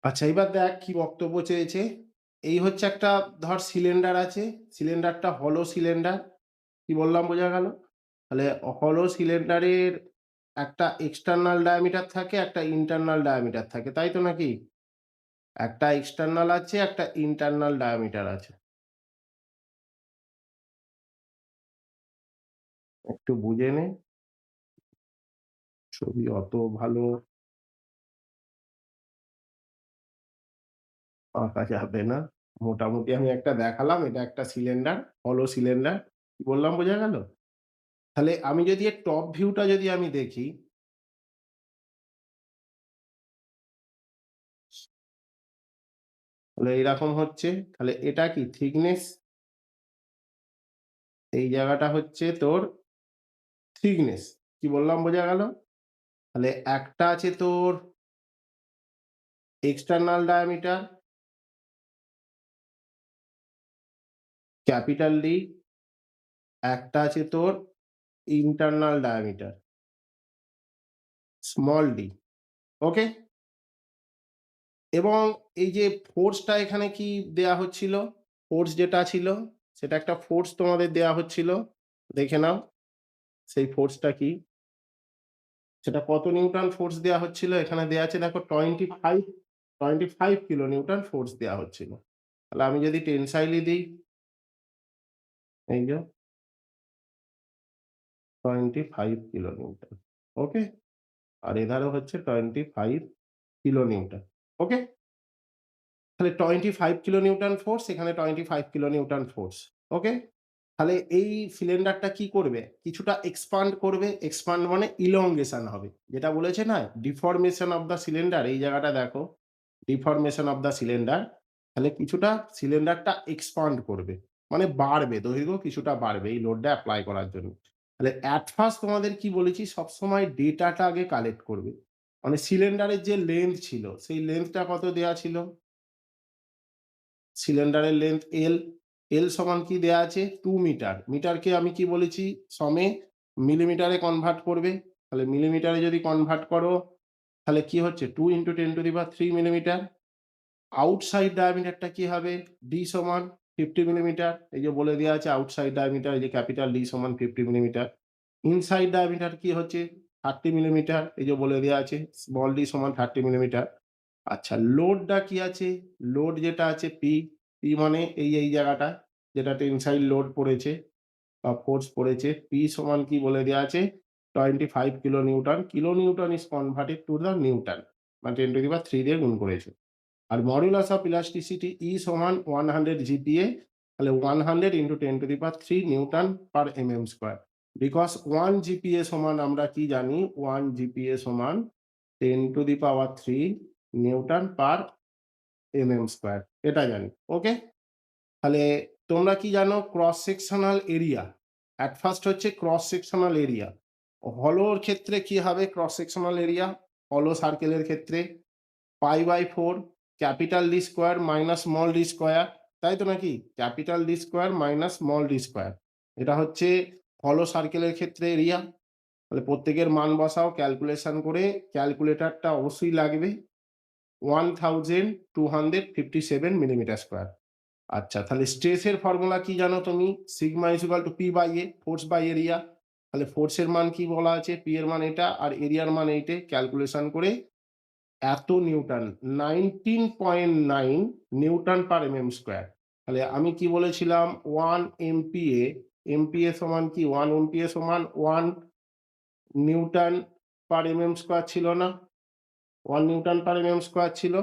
আচ্ছা, এবার দেখ কি বক্তব্য চেয়েছে। এই হচ্ছে একটা ধর সিলিন্ডার আছে। সিলিন্ডারটা হলো সিলিন্ডার। কি বললাম বোঝা গেল? তাহলে হলো সিলিন্ডারের একটা এক্সটার্নাল ডায়ামিটার থাকে, একটা ইন্টারনাল ডায়ামিটার থাকে। তাই তো নাকি? একটা এক্সটার্নাল আছে, একটা ইন্টারনাল ডায়ামিটার আছে। একটু বুঝে নে। ছবি অত ভালো আঁকা যাবে না। মোটামুটি আমি একটা দেখালাম। এটা একটা সিলিন্ডার, হলো সিলিন্ডার। কি বললাম বোঝা গেল? তাহলে আমি যদি এর টপ ভিউটা যদি আমি দেখি, তাহলে এরকম হচ্ছে। তাহলে এটা কি থিকনেস, এই জায়গাটা হচ্ছে তোর থিকনেস। কি বললাম বোঝা গেল? তাহলে একটা আছে তোর এক্সটার্নাল ডায়ামিটার ক্যাপিটাল ডি, একটা আছে তোর ইন্টারনাল ডায়ামিটার স্মল ডি। ওকে? এবং এই যে ফোর্সটা এখানে কি দেয়া হচ্ছিল? ফোর্স যেটা ছিল সেটা একটা ফোর্স তোমাদের দেয়া হচ্ছিল। দেখে নাও সেই ফোর্সটা কি? সেটা কত নিউটন ফোর্স দেয়া হচ্ছিল? এখানে দেয়া আছে দেখো 25 কিলো নিউটন ফোর্স দেয়া হচ্ছিল। তাহলে আমি যদি টেনসাইলি দিই, এই যে 25 কিলো নিউটন। ওকে? আর এধারে হচ্ছে 25 কিলো নিউটন। ওকে? তাহলে 25 কিলো নিউটন ফোর্স, এখানে 25 কিলো নিউটন ফোর্স। ওকে? তাহলে এই সিলিন্ডারটা কি করবে? কিছুটা এক্সপান্ড করবে। এক্সপান্ড মানে ইলংগেশন হবে। যেটা বলেছে না? ডিফরমেশন অফ দ্য সিলিন্ডার, এই জায়গাটা দেখো। Deformation of the cylinder. তাহলে কিছুটা সিলিন্ডারটা এক্সপান্ড করবে। মানে বাড়বে, দৈর্ঘ্য কিছুটা বাড়বে এই লোডটা এপ্লাই করার জন্য। তাহলে এট ফার্স্ট তোমাদের কি বলেছি? সবসময় ডেটাটা আগে কালেক্ট করবে। মানে সিলিন্ডারের যে লেন্থ ছিল, সেই লেন্থটা কত দেয়া ছিল? সিলিন্ডারের লেন্থ L, L সমান কি দেয়া আছে? 2 মিটার। মিটারকে আমি কি বলেছি? সমেত মিলিমিটারে কনভার্ট করবে। তাহলে মিলিমিটারে যদি কনভার্ট করো, তাহলে কি হচ্ছে? 2 × 10³ মিলিমিটার। আউটসাইড ডায়ামিটারটা কি হবে? D সমান 50 মিলিমিটার। এই যে বলে দেয়া আছে আউটসাইড ডায়ামিটার, এই যে ক্যাপিটাল D সমান 50 মিলিমিটার। ইনসাইড ডায়ামিটার কি হচ্ছে? 30 মিলিমিটার। এই যে বলে দেয়া আছে স্মল d সমান 30 মিলিমিটার। আচ্ছা, লোডটা কি আছে? লোড যেটা আছে P, P মানে এই জায়গাটা যেটা টেনসাইল লোড পড়েছে বা ফোর্স পড়েছে। P সমান কি বলে দেয়া আছে? 25 kilo Newton. Kilo Newton is converted to the Newton. মানে 10³ দিয়ে গুণ করেছে। আর মডুলাস অফ ইলাস্টিসিটি E সমান 100 GPa। তাহলে 100 × 10³ Newton per mm square. Because 1 GPa সমান আমরা কি জানি? 1 GPa সমান 10³ নিউটন পার mm স্কয়ার। এটা জানি। ওকে? তাহলে তোমরা কি জানো? Cross sectional area. At first হচ্ছে ক্রস সেকশনাল এরিয়া। হলোর ক্ষেত্রে কি হবে ক্রস সেকশনাল এরিয়া? হলো সার্কেলের ক্ষেত্রে পাই/4 capital D square minus small D square. তাই তো নাকি? Capital D square minus small D square. এটা হচ্ছে হলো সার্কেলের ক্ষেত্রে এরিয়া। তাহলে প্রত্যেকের মান বসাও ক্যালকুলেশন করে। ক্যালকুলেটরটা অবশ্যই লাগবে। 1257 মিলিমিটার স্কোয়ার। আচ্ছা, তাহলে স্ট্রেসের ফর্মুলা কি জানো তুমি? Sigma is equal to P/A, force by area. তাহলে ফোর্সের মান কি বলা আছে? P এর মান এটা আর এরিয়ার মান এইটে। ক্যালকুলেশন করে এত নিউটন 19.9 নিউটন পার mm স্কয়ার। তাহলে আমি কি বলেছিলাম? 1 MPa, MPa সমান কি? 1 MPa সমান 1 নিউটন পার mm স্কয়ার ছিল না? 1 নিউটন পার mm স্কয়ার ছিল।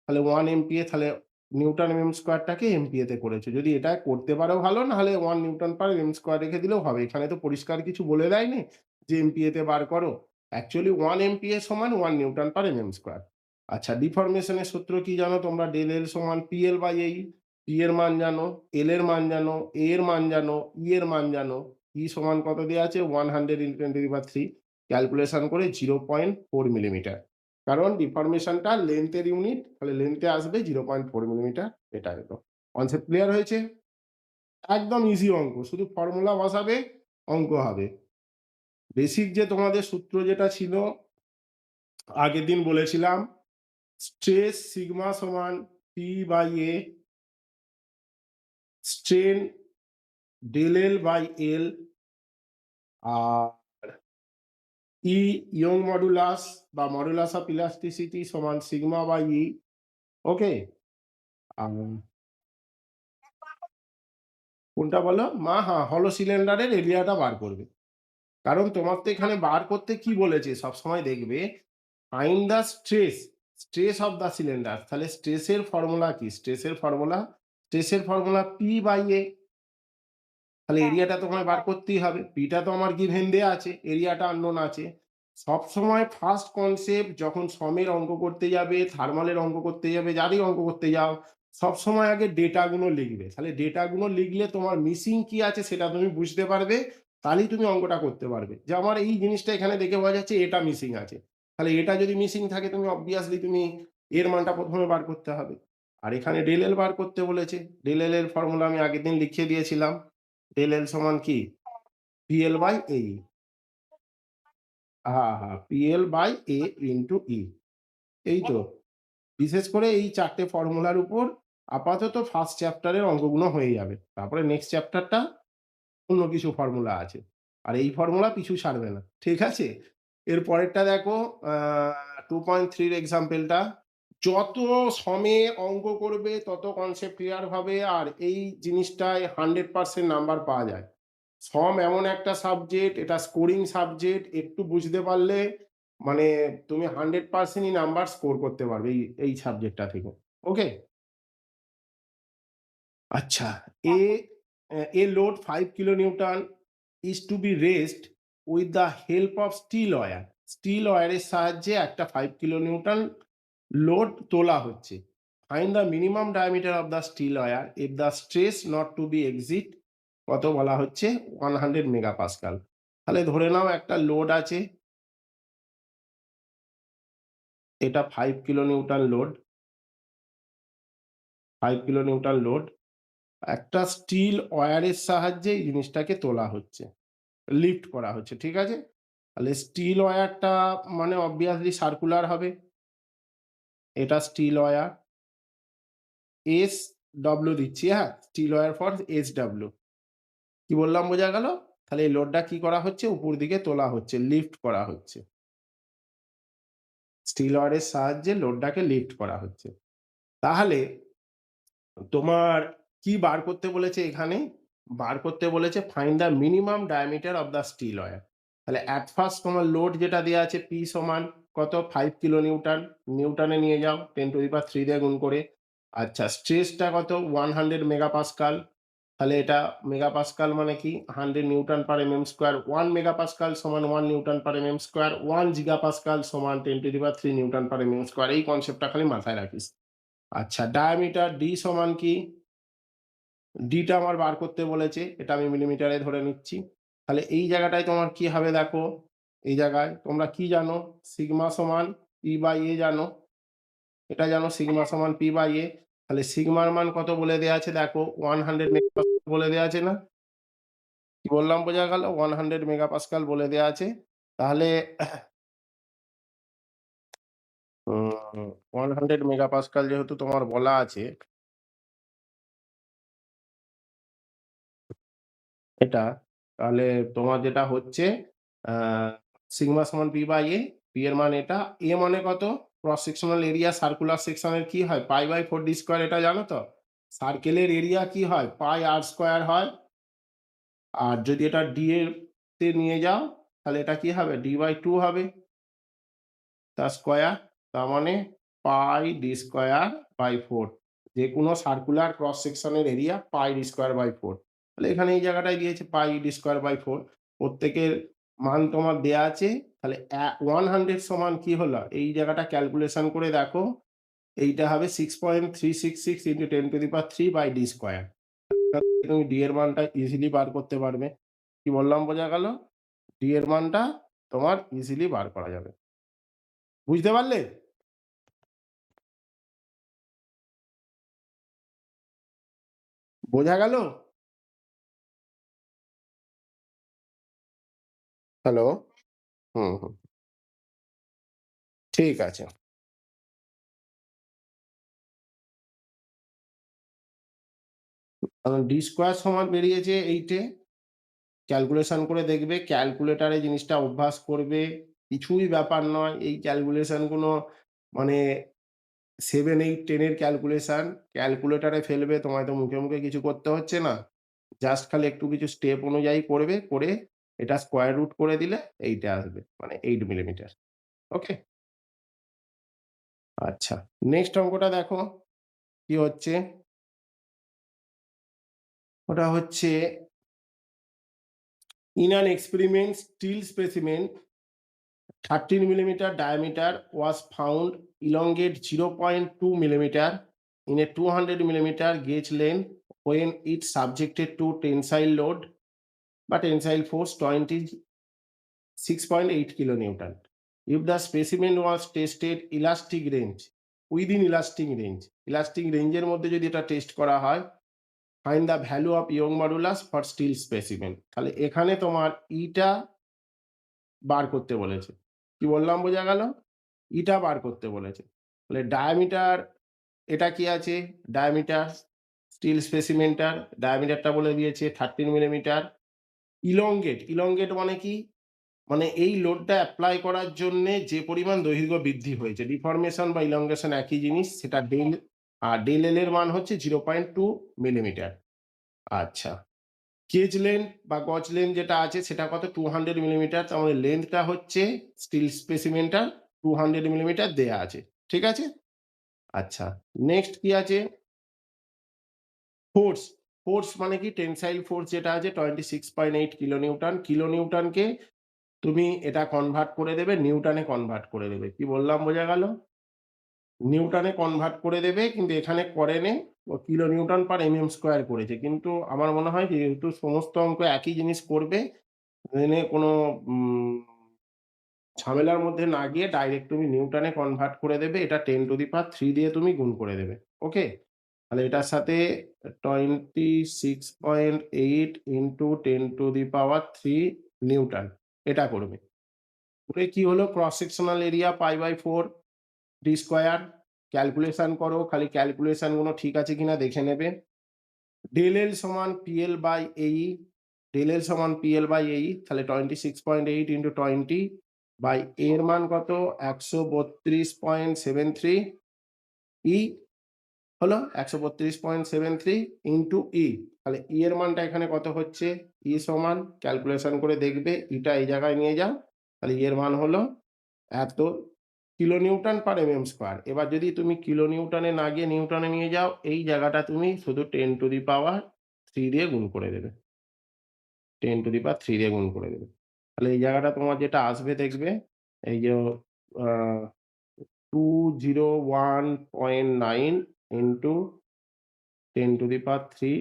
তাহলে 1 MPa, তাহলে নিউটন mm স্কয়ারটাকে MPa তে করেছে। যদি এটা করতে পারো ভালো, না হলে 1 নিউটন পার mm স্কয়ার রেখে দিলেও হবে। এখানে তো পরিষ্কার কিছু বলে দেয়নি যে MPa তে বার করো। অ্যাকচুয়ালি 1 MPa সমান 1 নিউটন পার mm স্কয়ার। আচ্ছা, ডিফরমেশন এর সূত্র কি জানো তোমরা? ডেল L সমান PL/E। P এর মান জানো, L এর মান জানো, A এর মান জানো, E এর মান জানো। E সমান কত দেয়া আছে? 100 × 10³ ক্যালকুলেশন করে 0.4 মিলিমিটার। কারণ ডিফরমেশনটা লেন্থের ইউনিট, তাহলে লেন্থে আসবে 0.4 মিলিমিটার। এটা হলো কনসেপ্ট। ক্লিয়ার হয়েছে? একদম ইজি অঙ্ক, শুধু ফর্মুলা বসাবে, অঙ্ক হবে। বেসিক যে তোমাদের সূত্র যেটা ছিল আগের দিন বলেছিলাম, স্ট্রেস সিগমা সমান P by A, strain del L by L, আর ই ইয়ং মডুলাস বা মডুলাস অফ ইলাস্টিসিটি সমান সিগমা বাই ই। ওকে। কোনটা বলো মা? হ্যাঁ, হলো সিলিন্ডারের এরিয়াটা বার করবে। কারণ তোমার তো এখানে বার করতে কি বলেছে সবসময় দেখবে, find the stress, stress of the cylinder. তাহলে স্ট্রেসের ফর্মুলা কি? স্ট্রেসের ফর্মুলা পি বাই এ। তাহলে এরিয়াটা তোমায় বার করতেই হবে। পিটা তো আমার গিভেন দেয়া আছে, এরিয়াটা আননোন আছে। সবসময় ফার্স্ট কনসেপ্ট যখন সমের অঙ্ক করতে যাবে, থার্মালের অঙ্ক করতে যাবে, যারই অঙ্ক করতে যাও, সবসময় আগে ডেটাগুলো লিখবে। তাহলে ডেটাগুলো লিখলে তোমার মিসিং কি আছে সেটা তুমি বুঝতে পারবে, তাহলেই তুমি অঙ্কটা করতে পারবে। যে আমার এই জিনিসটা এখানে দেখে বোঝা যাচ্ছে এটা মিসিং আছে। তাহলে এটা যদি মিসিং থাকে তুমি অবভিয়াসলি তুমি এর মানটা প্রথমে বার করতে হবে। আর এখানে ডেল এল বার করতে বলেছে। ডেল এল এর ফর্মুলা আমি আগের দিন লিখিয়ে দিয়েছিলাম। ডেল এল সমান কি? পিএল বাই এ। হ্যাঁ, হ্যাঁ, পিএল বাই এ ইন্টু ই। এই তো। বিশেষ করে এই ৪ টে ফর্মুলার উপর আপাতত ফার্স্ট চ্যাপ্টারের অঙ্কগুলো হয়ে যাবে। তারপরে নেক্সট চ্যাপ্টারটা অন্য কিছু ফর্মুলা আছে। আর এই ফর্মুলা পিছু ছাড়বে না। ঠিক আছে? এর পরেরটা দেখো, আ 2.3 এর এক্সাম্পলটা। যত সমে অঙ্ক করবে তত কনসেপ্ট ক্লিয়ার হবে, আর এই জিনিসটায় 100% নাম্বার পাওয়া যায়। সম এমন একটা সাবজেক্ট, এটা স্কোরিং সাবজেক্ট, একটু বুঝতে পারলে মানে তুমি 100% ই নাম্বার স্কোর করতে পারবে এই সাবজেক্টটা থেকে। ওকে? আচ্ছা, এ a load 5 kilonewton is to be raised with the help of steel wire. Steel ওয়্যারের সাহায্যে একটা 5 কিলোনিউটন লোড তোলা হচ্ছে। Find the minimum diameter of the steel wire if the stress not to be exceed. কত বলা হচ্ছে? 100 মেগাপাস্কাল। তাহলে ধরে নাও একটা লোড আছে, এটা 5 কিলোনিউটন লোড, 5 কিলোনিউটন লোড। একটা স্টিল ওয়্যারের সাহায্যে এই জিনিসটাকে তোলা হচ্ছে, লিফট করা হচ্ছে। ঠিক আছে? তাহলে স্টিল ওয়্যারটা মানে অবভিয়াসলি সার্কুলার হবে। এটা স্টিল ওয়্যার। এস ডব্লিউ দিচ্ছি, হ্যাঁ? Steel wire for S W. কি বললাম বোঝা গেল? তাহলে এই লোডটা কি করা হচ্ছে? উপর দিকে তোলা হচ্ছে, লিফট করা হচ্ছে। স্টিল ওয়্যারের সাহায্যে লোডটাকে লিফট করা হচ্ছে। তাহলে তোমার কি বার করতে বলেছে এখানে? বার করতে বলেছে find the minimum diameter of the steel wire. তাহলে এট ফার্স্ট তোমার লোড যেটা দেয়া আছে P সমান কত? 5 কিলো নিউটন। নিউটনে নিয়ে যাও 10⁻³ দিয়ে গুণ করে। আচ্ছা, স্ট্রেসটা কত? 100 মেগাপাস্কাল। তাহলে এটা মেগাপাস্কাল মানে কি? 100 নিউটন পার mm স্কয়ার। 1 মেগাপাস্কাল সমান 1 নিউটন পার mm স্কয়ার। 1 জিগাপাস্কাল সমান 10⁻³ নিউটন পার mm স্কয়ার। এই কনসেপ্টটা খালি মাথায় রাখিস। আচ্ছা, ডায়ামিটার D সমান কি? ডিটা আমার বার করতে বলেছে, এটা আমি মিলিমিটারে ধরে নিচ্ছি। তাহলে এই জায়গাটায় তোমার কি হবে দেখো, এই জায়গায় তোমরা কি জানো? সিগমা সমান পি বাই এ জানো, এটা জানো সিগমা সমান পি বাই এ। তাহলে সিগমার মান কত বলে দেয়া আছে দেখো, 100 মেগাপাস্কাল বলে দেয়া আছে না? কি বললাম বোঝা গেল? 100 মেগাপাস্কাল বলে দেয়া আছে। তাহলে 100 মেগাপাস্কাল যেহেতু তোমার বলা আছে, এটা তাহলে তোমার যেটা হচ্ছে আ সিগমা সমান পি বাই এ। পি এর মান এটা। এ মানে কত? ক্রস সেকশনাল এরিয়া সার্কুলার সেকশনের কি হয়? পাই বাই 4 ডি স্কয়ার, এটা জানো তো? সার্কেলের এরিয়া কি হয়? পাই আর স্কয়ার হয়। আর যদি এটা ডি এর তে নিয়ে যাও তাহলে এটা কি হবে? ডি বাই 2 হবে তার স্কয়ার। তার মানে পাই ডি স্কয়ার বাই 4। যেকোনো সার্কুলার ক্রস সেকশনের area pi D square by 4। তাহলে এখানে এই জায়গাটায় দিয়েছে পাই ডি স্কয়ার বাই 4। প্রত্যেকের মান তোমার দেয়া আছে। তাহলে 100 সমান কি হলো? এই জায়গাটা ক্যালকুলেশন করে দেখো। এইটা হবে 6.366 ইন্টু 10⁻³ বাই ডি স্কয়ার। তুমি ডি এর মানটা ইজিলি বার করতে পারবে। কি বললাম বোঝা গেল? ডি এর মানটা তোমার ইজিলি বার করা যাবে। বুঝতে পারলে? বোঝা গেল? হ্যালো? হুম, হুম। ঠিক আছে। কারণ ডি স্কোয়ার সমান বেরিয়েছে 8 এ। ক্যালকুলেশন করে দেখবে, ক্যালকুলেটরে জিনিসটা অভ্যাস করবে, কিছুই ব্যাপার নয়। এই ক্যালকুলেশন গুলো মানে 7, 8, 10 এর ক্যালকুলেশন ক্যালকুলেটরে ফেলবে, তোমায় তো মুখে মুখে কিছু করতে হচ্ছে না। জাস্ট খালি একটু কিছু স্টেপ অনুযায়ী করবে, করে এটা স্কোয়ার রুট করে দিলে এইটা আসবে, মানে 8 মিলিমিটার। ওকে? আচ্ছা, নেক্সট অঙ্কটা দেখো কি হচ্ছে। ওটা হচ্ছে in an experiment steel specimen 13 millimeter diameter was found elongate 0.2 millimeter in a 200 millimeter gauge length when it subjected to tensile load but tensile force 26.8 kilonewton. If the specimen was tested elastic range, within elastic range এর মধ্যে যদি এটা test করা হয়, find the value of Young modulus for steel specimen. তাহলে এখানে তোমার ইটা বার করতে বলেছে। কি বললাম বোঝা গেল? ইটা বার করতে বলেছে। তাহলে ডায়ামিটার, এটা কি আছে? ডায়ামিটার স্টিল স্পেসিমেনটার ডায়ামিটারটা বলে দিয়েছে 13 মিলিমিটার। ইলংগেট মানে কি? মানে এই লোডটা অ্যাপ্লাই করার জন্যে যে পরিমাণ দৈর্ঘ্য বৃদ্ধি হয়েছে, ডিফরমেশন বা ইলংগেশন একই জিনিস, সেটা ডেল, আর ডেল এল এর মান হচ্ছে 0.2 মিলিমিটার। আচ্ছা, কেজ লেন্থ বা গজ লেন্থ যেটা আছে সেটা কত? 200 মিলিমিটার। তার মানে লেন্থটা হচ্ছে স্টিল স্পেসিমেনটা 200 মিলিমিটার দেয়া আছে। ঠিক আছে? আচ্ছা, নেক্সট কি আছে? ফোর্স। ফোর্স মানে কি? টেনসাইল ফোর্স যেটা আছে 26.8 কিলোনিউটন। কিলোনিউটনকে তুমি এটা কনভার্ট করে দেবে, নিউটনে কনভার্ট করে দেবে। কি বললাম বোঝা গেল? নিউটনে কনভার্ট করে দেবে, কিন্তু এখানে করেনি। ও kilonewton per MM square করেছে। কিন্তু আমার মনে হয় যেহেতু সমস্ত অঙ্ক একই জিনিস করবে, এখানে কোনো ঝামেলার মধ্যে না গিয়ে ডাইরেক্ট তুমি নিউটনে কনভার্ট করে দেবে। এটা 10 টু দি পাওয়ার 3 দিয়ে তুমি গুণ করে দেবে। ওকে? তাহলে এটার সাথে 26.8 into 10 to the power 3 newton, এটা করবে। করে কি হলো? Cross sectional area pi D square. Calculation করো, খালি ক্যালকুলেশন গুলো ঠিক আছে কিনা দেখে নেবে। ডেল এল সমান পিএল বাই এই, ডেল এল সমান পিএল বাই এই। তাহলে 26.8 ইন্টু 20 বাই এর মান কত? 132.73 ই হলো 132.73 ইন্টু ই। তাহলে ই এর মানটা এখানে কত হচ্ছে? ই সমান, ক্যালকুলেশন করে দেখবে, ইটা এই জায়গায় নিয়ে যাও। তাহলে ই এর মান হলো এত kilo Newton per MM square. এবার যদি তুমি কিলো নিউটনে না গিয়ে নিউটনে নিয়ে যাও, এই জায়গাটা তুমি শুধু 10 টু দি পাওয়ার 3 দিয়ে গুণ করে দেবে। 10 টু দি পাওয়ার 3 দিয়ে গুণ করে দেবে। তাহলে এই জায়গাটা তোমার যেটা আসবে দেখবে, এই যে ah 201.9 into 10 to the power 3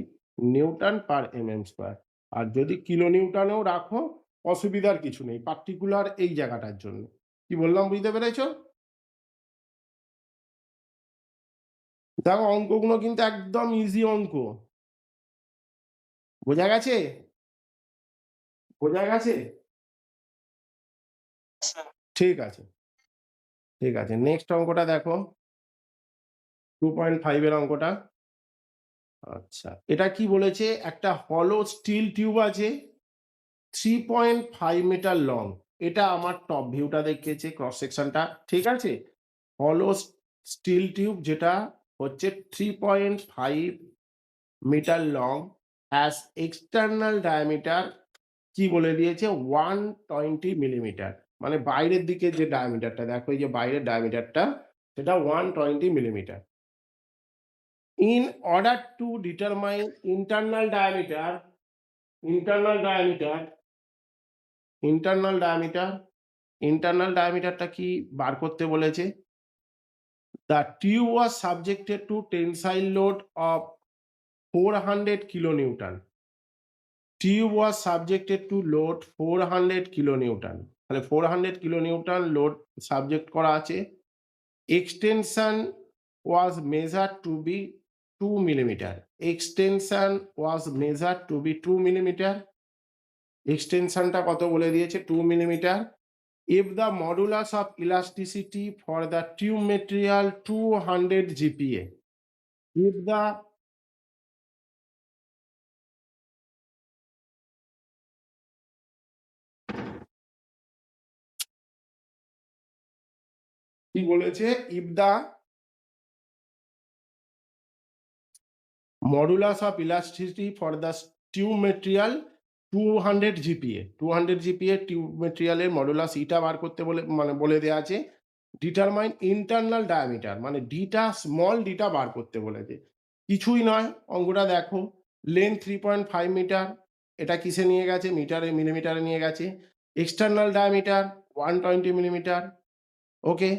newton per MM square. আর যদি কিলো নিউটনেও রাখো, অসুবিধার কিছু নেই, পার্টিকুলার এই জায়গাটার জন্য। কি বললাম বুঝতে পেরেছো? দেখো অঙ্কগুলো কিন্তু একদম ইজি অঙ্ক। বোঝা গেছে? বোঝা গেছে? ঠিক আছে, ঠিক আছে। নেক্সট অঙ্কটা দেখো, 2.5 এর অঙ্কটা। আচ্ছা, এটা কি বলেছে? একটা হলো স্টিল টিউব আছে 3.5 মিটার লং। এটা আমার টপ ভিউটা দেখিয়েছে, ক্রস সেকশনটা। ঠিক আছে? হলো স্টিল টিউব যেটা হচ্ছে 3.5 meter long, as external diameter কি বলে দিয়েছে? 120 মিলিমিটার। মানে বাইরের দিকে যে ডায়ামিটারটা দেখো, এই যে বাইরের ডায়ামিটারটা, সেটা 120 millimetre. In order to determine internal diameter, internal diameter, internal diameter, internal ডায়ামিটারটা কি বার করতে বলেছে? The tube was subjected to tensile load of 400 kilonewton. Tube was subjected to load 400 kilonewton. তাহলে 400 কিলোনিউটন লোড সাবজেক্ট করা আছে। Extension was measured to be 2 millimetre. Extension was measured to be 2 millimetre. এক্সটেনশনটা কত বলে দিয়েছে? 2 millimetre. If the modulus of elasticity for the tube material 200 GPa, if the কি বলেছে, if the modulus of elasticity for the tube material 200 GPa 200 GPa tube মেটেরিয়ালের modulus ইটা বার করতে বলে মানে বলে দেওয়া আছে। ডিটারমাইন ইন্টারনাল ডায়ামিটার মানে ডিটা স্মল ডিটা বার করতে বলেছে। কিছুই নয়, অঙ্কটা দেখো, লেন্থ 3.5 মিটার, এটা কিসে নিয়ে গেছে, মিটারে মিলিমিটারে নিয়ে গেছে। External diameter 120 millimeter, okay.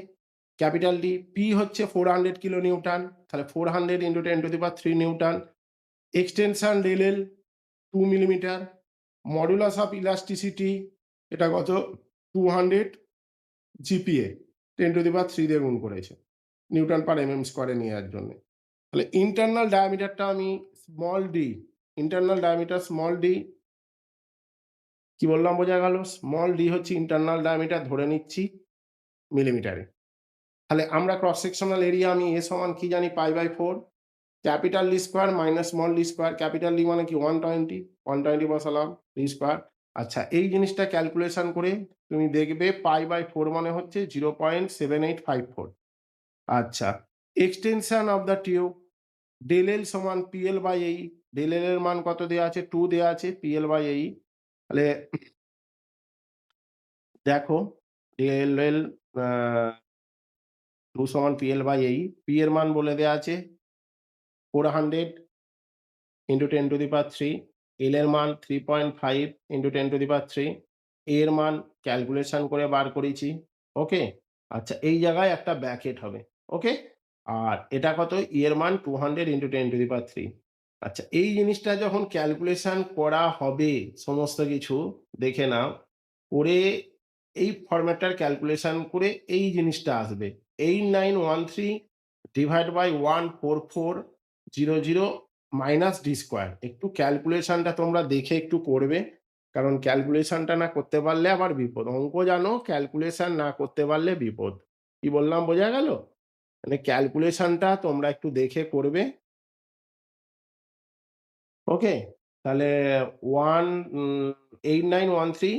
Capital D, P হচ্ছে 400 কিলো নিউটন, তাহলে 400 into 10⁻³ newton. Extension del L 2 millimeter. Modulus of elasticity এটা কত, 200 জিপিএ 10⁻³ দিয়ে গুণ করেছে নিউটন পার এমএম স্কোয়ারে নেওয়ার জন্য। তাহলে ইন্টারনাল ডায়ামিটারটা আমি small D, internal diameter small D, কি বললাম বোঝা গেল, স্মল ডি হচ্ছে ইন্টারনাল ডায়ামিটার ধরে নিচ্ছি মিলিমিটারে। তাহলে আমরা ক্রস সেকশনাল এরিয়া আমি এ সমান কি জানি, π/4, capital D square minus small D square, capital D মানে কি 120 বসালাম, ডি স্কোয়ার। আচ্ছা, এই জিনিসটা ক্যালকুলেশন করে তুমি দেখবে π/4 মানে হচ্ছে 0.7854। আচ্ছা, extension of the tube del L সমান PL/E, ডেল এল এর মান কত দেওয়া আছে, 2 দেওয়া আছে, PL/E। তাহলে দেখো ডেল এল 2 সমান PL/E, পি এর মান বলে দেওয়া আছে 400 ইন্টু 10⁻³, এল এর মান 3.5 ইন্টু 10⁻³, এর মান ক্যালকুলেশন করে বার করেছি, ওকে। আচ্ছা, এই জায়গায় একটা ব্র্যাকেট হবে, ওকে। আর এটা কত, এর মান 200 ইন্টু 10⁻³। আচ্ছা, এই জিনিসটা যখন ক্যালকুলেশন করা হবে সমস্ত কিছু দেখে নাও, করে এই ফরম্যাটটার ক্যালকুলেশন করে এই জিনিসটা আসবে 8913 divide by 14400 minus D square. একটু ক্যালকুলেশনটা তোমরা দেখে একটু করবে, কারণ ক্যালকুলেশনটা না করতে পারলে আবার বিপদ। অঙ্ক জানো, ক্যালকুলেশন না করতে পারলে বিপদ। কি বললাম বোঝা গেল? মানে ক্যালকুলেশনটা তোমরা একটু দেখে করবে, ওকে। তাহলে 8913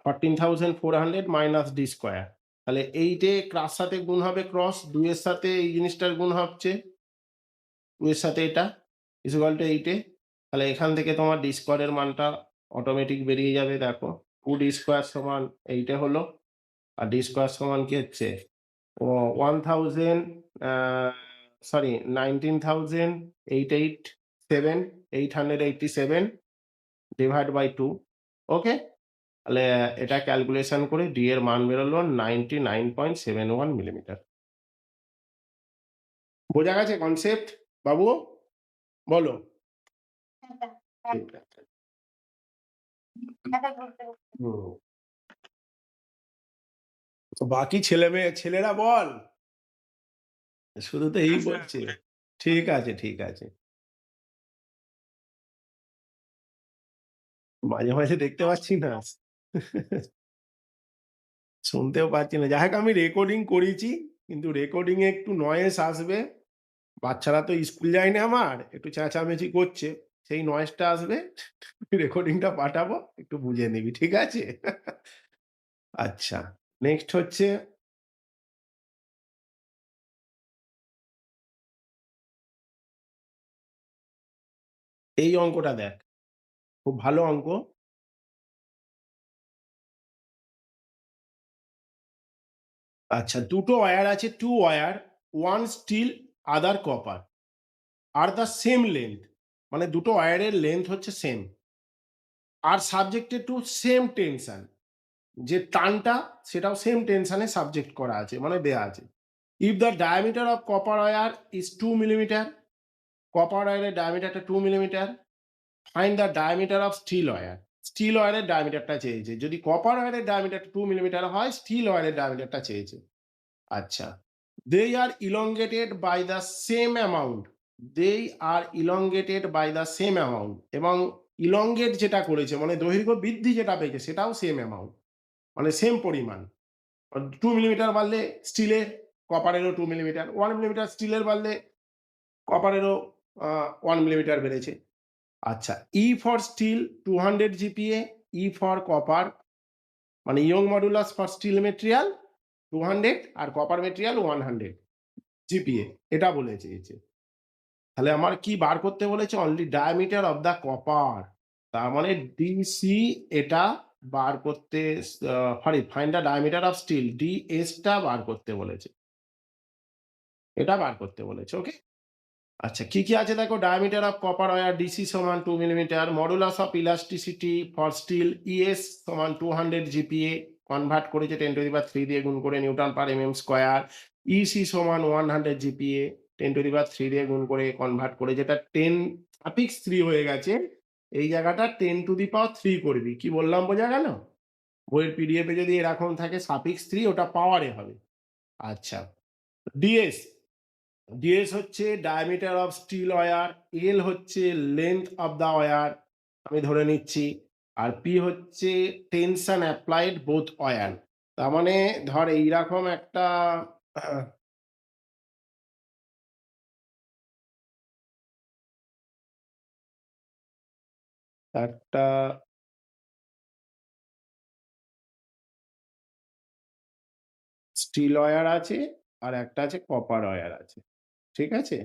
14,400 মাইনাস ডি স্কোয়ার। তাহলে এইটে ক্রাস সাথে গুণ হবে, ক্রস 2 এর সাথে এই জিনিসটার গুণ হচ্ছে 2 এর সাথে এটা ইকুয়াল টু 8 এ। তাহলে এখান থেকে তোমার ডি স্কোয়ারের মানটা অটোমেটিক বেরিয়ে যাবে। দেখো 2 ডি স্কোয়ার সমান 8 এ হলো, আর ডি স্কোয়ার সমান কি হচ্ছে 1000 সরি 19,887 ডিভাইড বাই 2, ওকে। তাহলে এটা ক্যালকুলেশন করে ডি এর মান বেরোলো 99.71 মিলিমিটার। বোঝা গেছে কনসেপ্ট বাবু? বলো। ঠিক আছে। হুম। তো বাকি ছেলেরা বল, শুধু তো এই বলছে। ঠিক আছে, ঠিক আছে। মাঝে মাঝে দেখতে পাচ্ছি না, শুনতেও পাচ্ছি না। যাই হোক, আমি রেকর্ডিং করেছি, কিন্তু রেকর্ডিং এ একটু নয়েজ আসবে। বাচ্চারা তো স্কুল যায় না, আমার একটু চেঁচামেচি করছে, সেই নয়েজটা আসবে। রেকর্ডিংটা পাঠাবো, একটু বুঝে নিবি, ঠিক আছে? আচ্ছা, নেক্সট হচ্ছে এই অঙ্কটা দেখ, খুব ভালো অঙ্ক। আচ্ছা, দুটো ওয়্যার আছে, 2 ওয়্যার, 1 স্টিল আদার কপার আর দ্য সেম লেন্থ, মানে দুটো ওয়্যারের লেন্থ হচ্ছে সেম, আর সাবজেক্টেড টু সেম টেনশন, যে টানটা সেটাও সেম টেনশনে সাবজেক্ট করা আছে, মানে দেয়া আছে। If the diameter of copper wire is 2 millimetre, copper ওয়্যারের ডায়ামিটারটা 2 millimetre, find the diameter of steel wire. Steel ওয়্যারের ডায়ামিটারটা চেয়েছে। যদি কপার ওয়্যারের ডায়ামিটারটা 2 মিলিমিটার হয়, স্টিল ওয়্যারের ডায়ামিটারটা চেয়েছে। আচ্ছা, they are elongated by the same amount, they are elongated by the same amount, এবং ইলংগেট যেটা করেছে মানে দৈর্ঘ্য বৃদ্ধি যেটা পেয়েছে সেটাও সেম অ্যামাউন্ট, মানে সেম পরিমাণ। 2 মিলিমিটার বাড়লে স্টিলের, কপারেরও 2 মিলিমিটার, 1 মিলিমিটার স্টিলের বাড়লে কপারেরও 1 মিলিমিটার বেড়েছে। আচ্ছা, E for steel 200 GPa, E for copper মানে Young modulus for steel material 200 আর কপার মেটেরিয়াল 100 জিপিএ এটা বলে চেয়েছে। তাহলে আমার কি বার করতে বলেছে? Only diameter of the copper. তার মানে ডিসি এটা বার করতে sorry find the diameter of steel DS টা বার করতে বলেছে। এটা বার করতে বলেছে। ওকে? আচ্ছা কি আছে দেখো diameter of copper wire DC সমান 2 millimeter, modulus of elasticity for steel ES সমান 200 জিপিএ কনভার্ট করেছে 10 টু দি পাওয়ার 3 দিয়ে গুণ করে Newton per mm square, EC সমান 100 জিপিএ 10 টু দি পাওয়ার 3 দিয়ে গুণ করে কনভার্ট করে যেটা 10 সাফিক্স 3 হয়ে গেছে। এই জায়গাটা 10 টু দি পাওয়ার 3 করবি। কি বললাম বোঝা গেল? বইয়ের পিডিএফ এ যদি এরকম থাকে সাফিক্স 3 ওটা পাওয়ারে হবে। আচ্ছা ডিএস ডিএস হচ্ছে ডায়ামিটার অফ স্টিল ওয়্যার, এল হচ্ছে লেন্থ অফ দা ওয়্যার আমি ধরে নিচ্ছি, আর পি হচ্ছে টেনশন অ্যাপ্লাইড বোথ ওয়্যার। তার মানে ধর এইরকম একটা একটা স্টিল ওয়্যার আছে আর একটা আছে কপার ওয়্যার আছে। ঠিক আছে?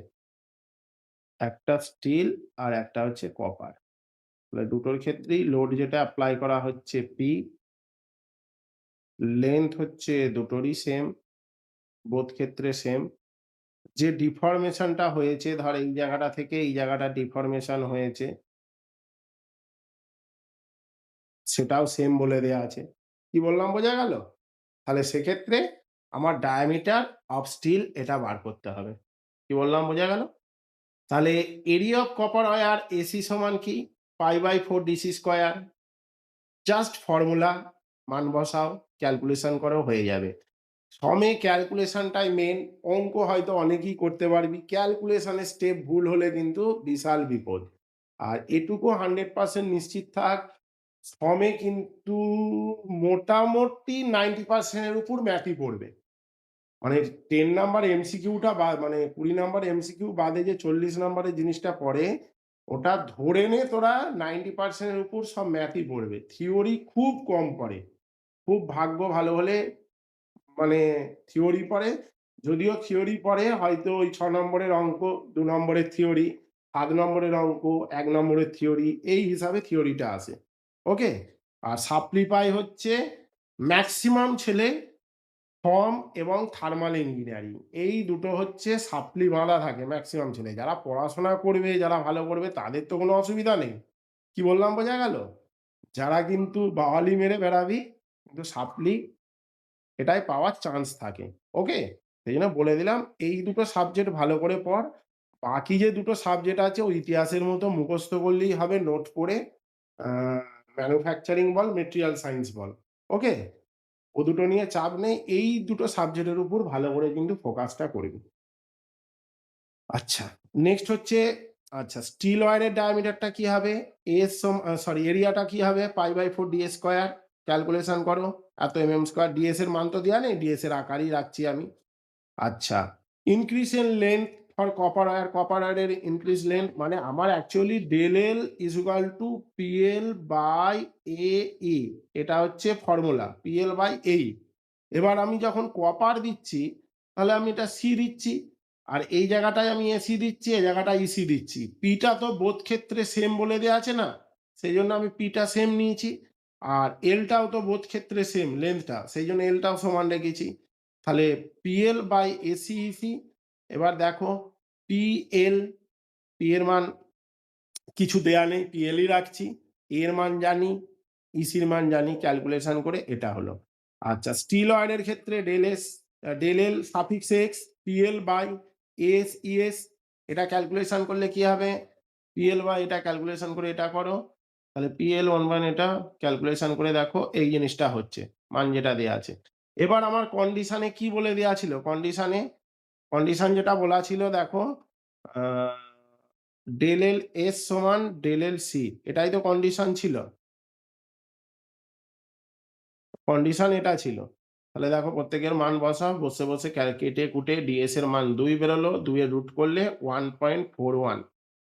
একটা স্টিল আর একটা হচ্ছে কপার। তাহলে দুটোর ক্ষেত্রেই লোড যেটা অ্যাপ্লাই করা হচ্ছে পি, লেন্থ হচ্ছে দুটোরই সেম, বোথ ক্ষেত্রে সেম। যে ডিফরমেশনটা হয়েছে ধর এই জায়গাটা থেকে এই জায়গাটা ডিফরমেশন হয়েছে সেটাও সেম বলে দেয়া আছে। কি বললাম বোঝা গেল? তাহলে সেক্ষেত্রে আমার ডায়ামিটার অফ স্টিল এটা বার করতে হবে। কি বললাম বোঝা গেল? তাহলে area of copper wire AC সমান কি? Pi by 4 DC square. Just formula মান বসাও, ক্যালকুলেশন করো হয়ে যাবে। সবে ক্যালকুলেশনটাই মেন। অঙ্ক হয়তো অনেকেই করতে পারবি। ক্যালকুলেশনের স্টেপ ভুল হলে কিন্তু বিশাল বিপদ। আর এটুকু 100% নিশ্চিত থাক, সবে কিন্তু মোটামুটি 90% এর উপর ম্যাথই পড়বে। মানে 10 নাম্বার এমসিকিউটা মানে 20 নাম্বার এমসিকিউ বাদে যে 40 নাম্বারের জিনিসটা পড়ে, ওটা ধরে নে তোরা 90% এর উপর সব ম্যাথই পড়বে। থিওরি খুব কম পড়ে। খুব ভাগ্য ভালো হলে মানে থিওরি পড়ে, যদিও থিওরি পড়ে হয়তো ওই 6 নম্বরের অঙ্ক, 2 নম্বরের থিওরি, 7 নম্বরের অঙ্ক, 1 নম্বরের থিওরি এই হিসাবে থিওরিটা আসে। ওকে? আর সাপ্লি পাই হচ্ছে ম্যাক্সিমাম ছেলে ফর্ম এবং থার্মাল ইঞ্জিনিয়ারিং এই দুটো হচ্ছে সাপ্লি বাঁধা থাকে ম্যাক্সিমাম ছেলে। যারা পড়াশোনা করবে, যারা ভালো করবে তাদের তো কোনো অসুবিধা নেই। কি বললাম বোঝা গেল? যারা কিন্তু বাওয়ালি মেরে বেড়াবি কিন্তু সাপ্লি এটাই পাওয়ার চান্স থাকে। ওকে? সেইজন্য বলে দিলাম এই দুটো সাবজেক্ট ভালো করে পড়। বাকি যে দুটো সাবজেক্ট আছে ওই ইতিহাসের মতো মুখস্থ করলেই হবে নোট করে। আ ম্যানুফ্যাকচারিং বল, মেটেরিয়াল সায়েন্স বল। ওকে? ও দুটো নিয়ে চাপ নেই। এই দুটো সাবজেক্টের উপর ভালো করে কিন্তু ফোকাসটা করবি। আচ্ছা, নেক্সট হচ্ছে আচ্ছা স্টিল ওয়্যারের ডায়ামিটারটা কি হবে? সরি এরিয়াটা কি হবে? Pi by 4 D square calculation করো। এত এমএম স্কয়ার ডিএস এর মান তো দেয়া নেই, ডিএস এর আকারই রাখছি আমি। আচ্ছা, increase in length for copper wire, copper ওয়্যারের ইনক্রিজ লেংথ মানে আমার actually del L is equal to PL by এই। এটা হচ্ছে ফর্মুলা পিএল বাই এই। এবার আমি যখন কপার দিচ্ছি তাহলে আমি এটা সি দিচ্ছি, আর এই জায়গাটায় আমি এসি দিচ্ছি, এই জায়গাটায় ইসি দিচ্ছি। পিটা তো বোধ ক্ষেত্রে সেম বলে দেওয়া আছে না, সেই জন্য আমি পিটা সেম নিয়েছি। আর এলটাও তো বোধ ক্ষেত্রে সেম লেন্থটা, সেই জন্য এলটাও সমান রেখেছি। তাহলে পিএল বাই এসি ইসি। এবার দেখো পিএল, পি এর মান কিছু দেয়া নেই, পিএলই রাখছি। এর মান জানি, ইসির মান জানি, ক্যালকুলেশন করে এটা হলো। আচ্ছা স্টিল ওয়্যারের ক্ষেত্রে del S, del L suffix X PL by S ES. এটা ক্যালকুলেশন করলে কি হবে? পিএল বাই এটা ক্যালকুলেশন করে এটা করো, তাহলে পিএল 1/, এটা ক্যালকুলেশন করে দেখো এই জিনিসটা হচ্ছে মান যেটা দেয়া আছে। এবার আমার কন্ডিশনে কি বলে দেয়া ছিল? কন্ডিশন যেটা বলা ছিল দেখো, আহ ডেল এল এস সমান ডেল এল সি, এটাই তো কন্ডিশন ছিল। কন্ডিশন এটা ছিল। তাহলে দেখো প্রত্যেকের মান বসাও, বসে বসে কেটে কুটে ডিএস এর মান 2 বেরোলো, 2 এ রুট করলে 1.41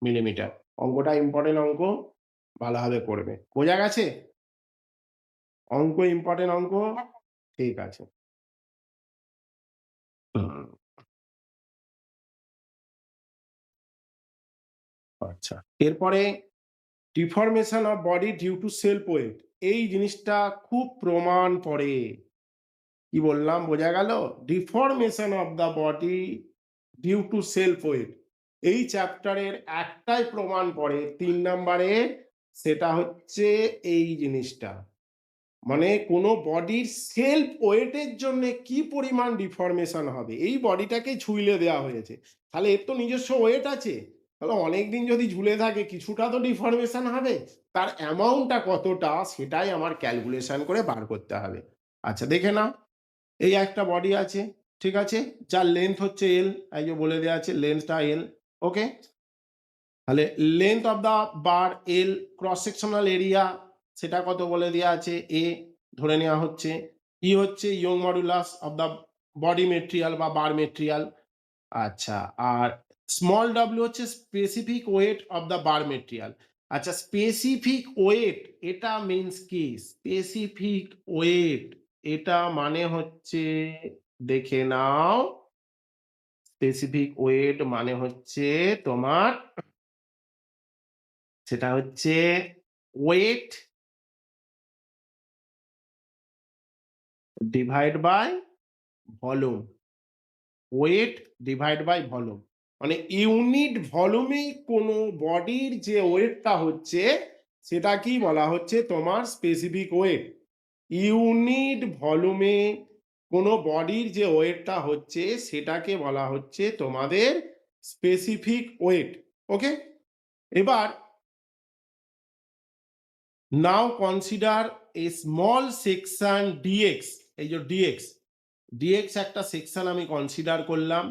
মিলিমিটার। অঙ্কটা ইম্পর্টেন্ট অঙ্ক, ভালোভাবে করবে। বোঝা গেছে? অঙ্ক ইম্পর্টেন্ট অঙ্ক। ঠিক আছে। আচ্ছা, এরপরে deformation of body due to self weight, এই জিনিসটা খুব প্রমাণ পড়ে। কি বললাম বোঝা গেল? Deformation of the body due to self weight, এই চ্যাপ্টারের একটাই প্রমাণ পড়ে 3 নাম্বারে, সেটা হচ্ছে এই জিনিসটা। মানে কোনো বডির সেলফ ওয়েটের জন্য কি পরিমাণ ডিফরমেশন হবে, এই বডিটাকে ঝুলে দেওয়া হয়েছে, তাহলে এর তো নিজস্ব ওয়েট আছে, তাহলে অনেকদিন যদি ঝুলে থাকে কিছুটা তো ডিফরমেশন হবে, তার অ্যামাউন্টটা কতটা সেটাই আমার ক্যালকুলেশন করে বার করতে হবে। আচ্ছা দেখে নাও, এই একটা বডি আছে, ঠিক আছে, যার লেন্থ হচ্ছে এল, এই যে বলে দেওয়া আছে লেন্থটা এল, ওকে। তাহলে length of the bar L, cross sectional area সেটা কত বলে দেওয়া আছে এ, ধরে নেওয়া হচ্ছে। ই হচ্ছে Young modulus of the body material বা বার মেটেরিয়াল। আচ্ছা, আর স্মল ডাব্লিউ হচ্ছে specific weight of the bar material. আচ্ছা, স্পেসিফিক ওয়েট এটা মিনস কি? স্পেসিফিক ওয়েট এটা মানে হচ্ছে, দেখে নাও, স্পেসিফিক ওয়েট মানে হচ্ছে তোমার, সেটা হচ্ছে weight divide by volume, weight divide by volume, মানে ইউনিট ভলিউমে কোনো বডির যে ওয়েটটা হচ্ছে সেটা কি বলা হচ্ছে তোমার স্পেসিফিক ওয়েট। ইউনিট ভলিউমে কোনো বডির যে ওয়েটটা হচ্ছে সেটাকে বলা হচ্ছে তোমাদের স্পেসিফিক ওয়েট, ওকে। এবার নাও consider a small section dx, এই যে ডিএক্স, ডিএক্স একটা সেকশন আমি কনসিডার করলাম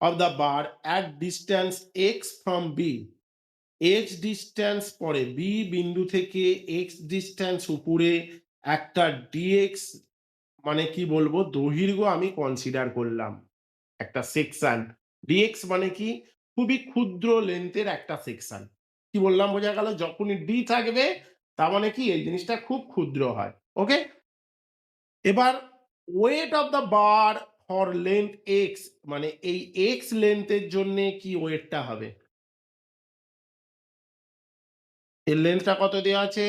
of the bar at distance x from b, x distance পরে b বিন্দু থেকে x ডিস্টেন্স উপরে একটা dx, মানে কি বলবো, দৈর্ঘ্য আমি কনসিডার করলাম একটা সেকশন। dx মানে কি? খুবই ক্ষুদ্র লেন্থের একটা সেকশন। কি বললাম বোঝা গেল? যখনই d থাকবে তার মানে কি এই জিনিসটা খুব ক্ষুদ্র হয়, ওকে। এবার wait of the bar for length x, মানে এই এক্স লেন্থের জন্য কি ওয়েটটা হবে? এর লেন্থটা কত দেওয়া আছে?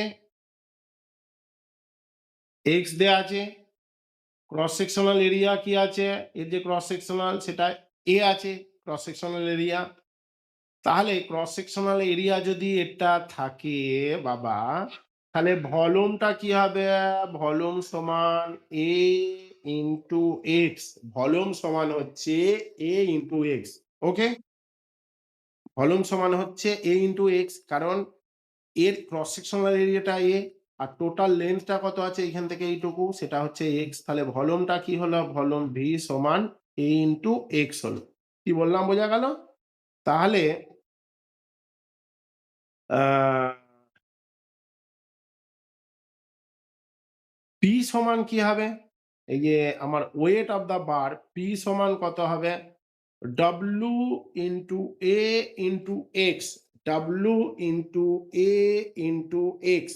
এক্স দেওয়া আছে। ক্রস সেকশনাল এরিয়া কি আছে? এর যে ক্রস সেকশনাল সেটা এ আছে, ক্রস সেকশনাল এরিয়া। তাহলে ক্রস সেকশনাল এরিয়া যদি এটা থাকে বাবা, তাহলে ভলিউমটা কি হবে? ভলিউম সমান এ ইন্টু এক্স, ভলিউম সমান হচ্ছে এ ইন্টু এক্স, ওকে। ভলিউম সমান হচ্ছে এ ইন্টু এক্স, কারণ এর ক্রস সেকশনাল এরিয়াটা এ, আর টোটাল লেন্থটা কত আছে এখান থেকে এইটুকু, সেটা হচ্ছে এক্স। তাহলে ভলিউমটা কি হলো? ভলিউম ভি সমান এ ইন্টু এক্স হলো। কি বললাম বোঝা গেল? তাহলে আহ পি সমান কি হবে? এই যে আমার weight of the bar, P সমান কত হবে? W into A into X, W into A into X.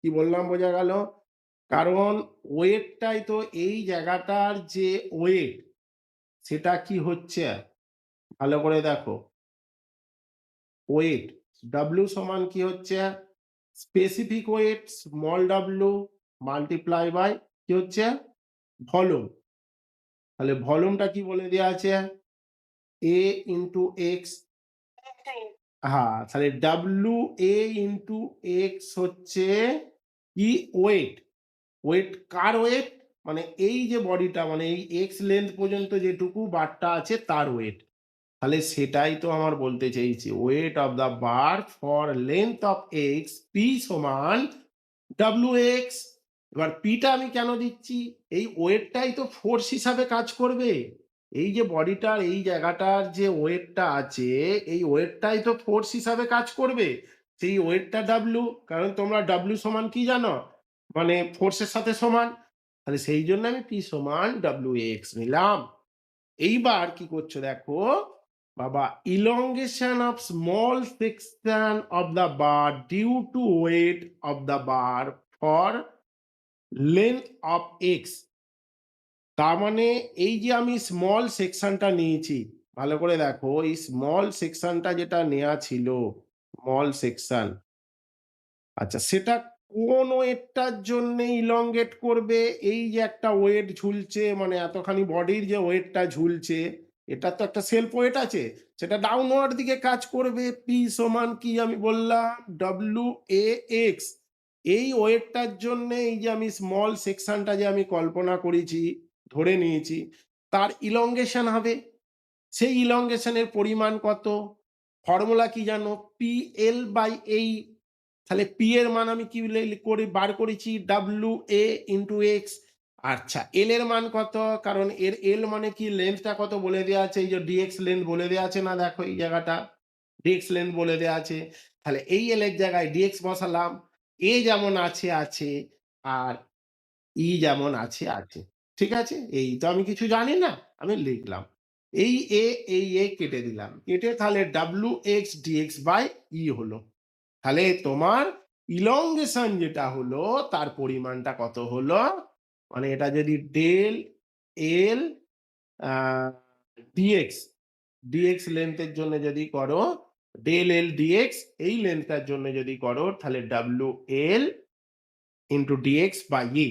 কি বললাম বোঝা গেল? কারণ ওয়েটটাই তো এই জায়গাটার যে ওয়েট সেটা কি হচ্ছে, ভালো করে দেখো, ওয়েট ডব্লু সমান কি হচ্ছে? Specific weight small W multiply by কি হচ্ছে? ভলিউম। তাহলে ভলিউমটা কি বলে দেওয়া আছে? A into X. হ্যাঁ, তাহলে ডাব্লু এ ইন্টু এক্স হচ্ছে কি? ওয়েট। ওয়েট কার ওয়েট? মানে এই যে বডিটা, মানে এই এক্স লেন্থ পর্যন্ত যেটুকু বারটা আছে তার ওয়েট। তাহলে সেটাই তো আমার বলতে চেয়েছি, wait of the bar for length of x P সমান ডাব্লু এক্স। এবার পিটা আমি কেন দিচ্ছি? এই ওয়েটটাই তো ফোর্স হিসাবে কাজ করবে। এই যে বডিটার এই জায়গাটার যে ওয়েটটা আছে, এই ওয়েটটাই তো ফোর্স হিসাবে কাজ করবে। সেই ওয়েটটা ডাব্লু, কারণ তোমরা ডাব্লু সমান কি জানো? মানে ফোর্সের সাথে সমান। তাহলে সেই জন্য আমি পি সমান ডাব্লু এক্স নিলাম। এইবার কি করছো দেখো বাবা, elongation of small section of the bar due to weight of the bar for length of X. তার মানে এই যে আমি স্মল সেকশনটা নিয়েছি, ভালো করে দেখো এই স্মল সেকশনটা যেটা নেয়া ছিল, স্মল সেকশন, আচ্ছা সেটা কোন ওয়েটটার জন্যে ইলংগেট করবে? এই যে একটা ওয়েট ঝুলছে মানে এতখানি বডির যে ওয়েটটা ঝুলছে, এটার তো একটা সেলফ ওয়েট আছে, সেটা ডাউনওয়ার্ড দিকে কাজ করবে। পি সমান কি আমি বললাম? W A x. এই ওয়েটটার জন্যে এই যে আমি স্মল সেকশনটা যে আমি কল্পনা করেছি, ধরে নিয়েছি, তার ইলংগেশন হবে। সেই ইলংগেশনের পরিমাণ কত? ফর্মুলা কি জানো? পি এল বাই এই, তাহলে পি এর মান আমি কি করে বার করেছি? W A into x. আচ্ছা এল এর মান কত? কারণ এর এল মানে কি, লেন্থটা কত বলে দেওয়া আছে, এই যে ডিএক্স লেন্থ বলে দেওয়া আছে না, দেখো এই জায়গাটা ডিএক্স লেন্থ বলে দেওয়া আছে। তাহলে এই এল এর জায়গায় ডিএক্স বসালাম, এ যেমন আছে আছে, আর ই যেমন আছে আছে। ঠিক আছে, এই তো আমি কিছু জানি না, আমি লিখলাম এই এ, এই এ কেটে দিলাম, কেটে তাহলে ডাব্লিউ এক্স ডিএক্স বাই ই হলো। তাহলে তোমার ইলংগেশন যেটা হলো তার পরিমাণটা কত হলো? মানে এটা যদি ডেল এল ডিএক্স, ডিএক্স লেন্থের জন্য যদি করো, ডেল এল ডিএক্স এই লেন্থটার জন্য যদি করো, তাহলে W L into dx by E,